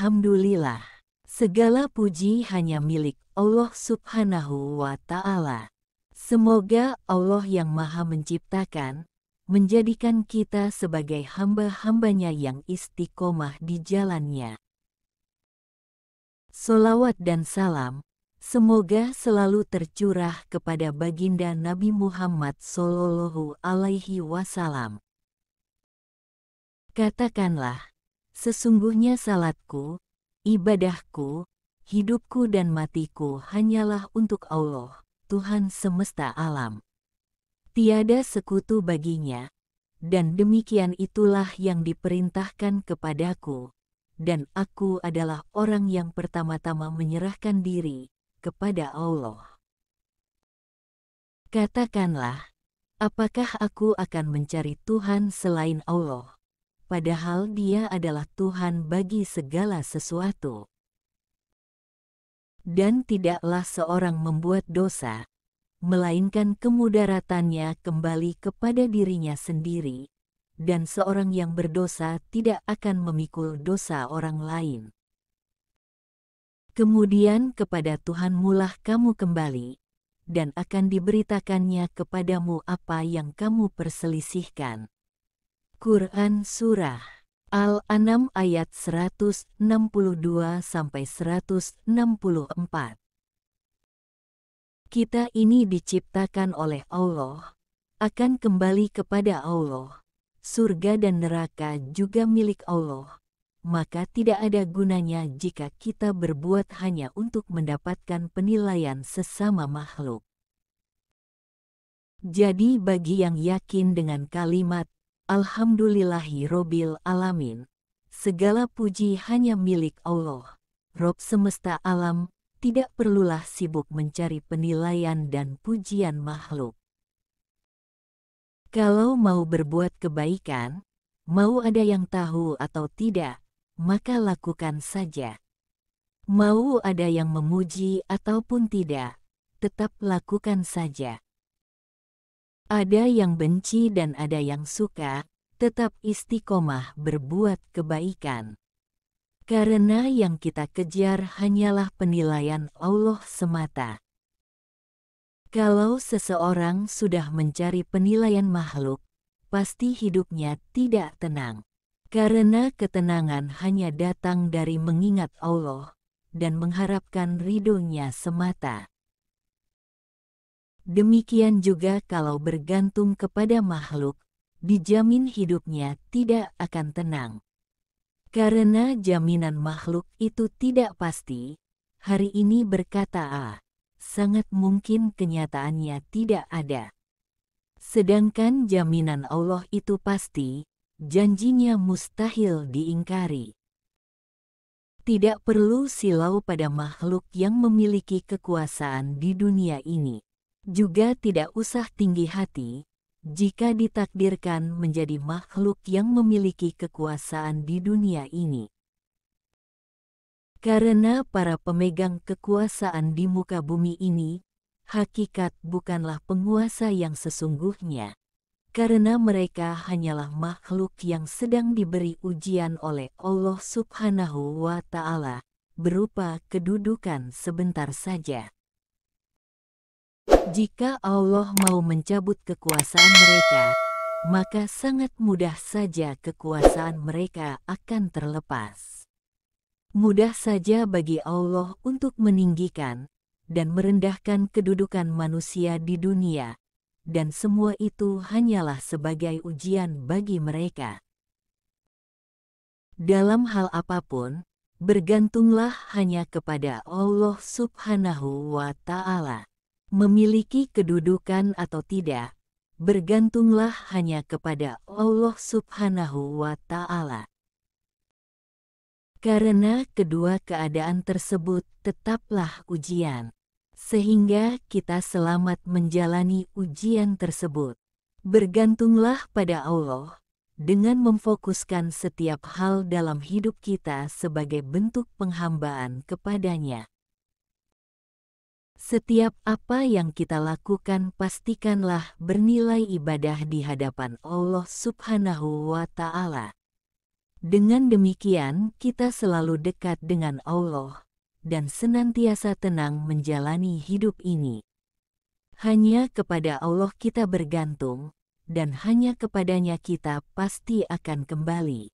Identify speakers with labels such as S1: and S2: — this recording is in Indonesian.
S1: Alhamdulillah, segala puji hanya milik Allah Subhanahu wa Ta'ala. Semoga Allah yang Maha Menciptakan menjadikan kita sebagai hamba-hambanya yang istiqomah di jalannya. Solawat dan salam semoga selalu tercurah kepada baginda Nabi Muhammad Sallallahu Alaihi Wasallam. Katakanlah, sesungguhnya salatku, ibadahku, hidupku dan matiku hanyalah untuk Allah, Tuhan semesta alam. Tiada sekutu baginya, dan demikian itulah yang diperintahkan kepadaku, dan aku adalah orang yang pertama-tama menyerahkan diri kepada Allah. Katakanlah, apakah aku akan mencari Tuhan selain Allah? Padahal Dia adalah Tuhan bagi segala sesuatu. Dan tidaklah seorang membuat dosa, melainkan kemudaratannya kembali kepada dirinya sendiri, dan seorang yang berdosa tidak akan memikul dosa orang lain. Kemudian kepada Tuhanmulah kamu kembali, dan akan diberitakannya kepadamu apa yang kamu perselisihkan. Quran Surah Al-An'am ayat 162-164. Kita ini diciptakan oleh Allah, akan kembali kepada Allah. Surga dan neraka juga milik Allah, maka tidak ada gunanya jika kita berbuat hanya untuk mendapatkan penilaian sesama makhluk. Jadi bagi yang yakin dengan kalimat Alhamdulillahirobbil alamin, segala puji hanya milik Allah, Rob semesta alam, tidak perlulah sibuk mencari penilaian dan pujian makhluk. Kalau mau berbuat kebaikan, mau ada yang tahu atau tidak, maka lakukan saja. Mau ada yang memuji ataupun tidak, tetap lakukan saja. Ada yang benci dan ada yang suka, tetap istiqomah berbuat kebaikan. Karena yang kita kejar hanyalah penilaian Allah semata. Kalau seseorang sudah mencari penilaian makhluk, pasti hidupnya tidak tenang. Karena ketenangan hanya datang dari mengingat Allah dan mengharapkan ridho-Nya semata. Demikian juga kalau bergantung kepada makhluk, dijamin hidupnya tidak akan tenang. Karena jaminan makhluk itu tidak pasti, hari ini berkata A, sangat mungkin kenyataannya tidak ada. Sedangkan jaminan Allah itu pasti, janjinya mustahil diingkari. Tidak perlu silau pada makhluk yang memiliki kekuasaan di dunia ini. Juga tidak usah tinggi hati, jika ditakdirkan menjadi makhluk yang memiliki kekuasaan di dunia ini. Karena para pemegang kekuasaan di muka bumi ini, hakikat bukanlah penguasa yang sesungguhnya, karena mereka hanyalah makhluk yang sedang diberi ujian oleh Allah Subhanahu wa Ta'ala, berupa kedudukan sebentar saja. Jika Allah mau mencabut kekuasaan mereka, maka sangat mudah saja kekuasaan mereka akan terlepas. Mudah saja bagi Allah untuk meninggikan dan merendahkan kedudukan manusia di dunia, dan semua itu hanyalah sebagai ujian bagi mereka. Dalam hal apapun, bergantunglah hanya kepada Allah Subhanahu wa Ta'ala. Memiliki kedudukan atau tidak, bergantunglah hanya kepada Allah Subhanahu wa Ta'ala. Karena kedua keadaan tersebut tetaplah ujian, sehingga kita selamat menjalani ujian tersebut. Bergantunglah pada Allah, dengan memfokuskan setiap hal dalam hidup kita sebagai bentuk penghambaan kepadanya. Setiap apa yang kita lakukan pastikanlah bernilai ibadah di hadapan Allah Subhanahu wa Ta'ala. Dengan demikian, kita selalu dekat dengan Allah dan senantiasa tenang menjalani hidup ini. Hanya kepada Allah kita bergantung, dan hanya kepadanya kita pasti akan kembali.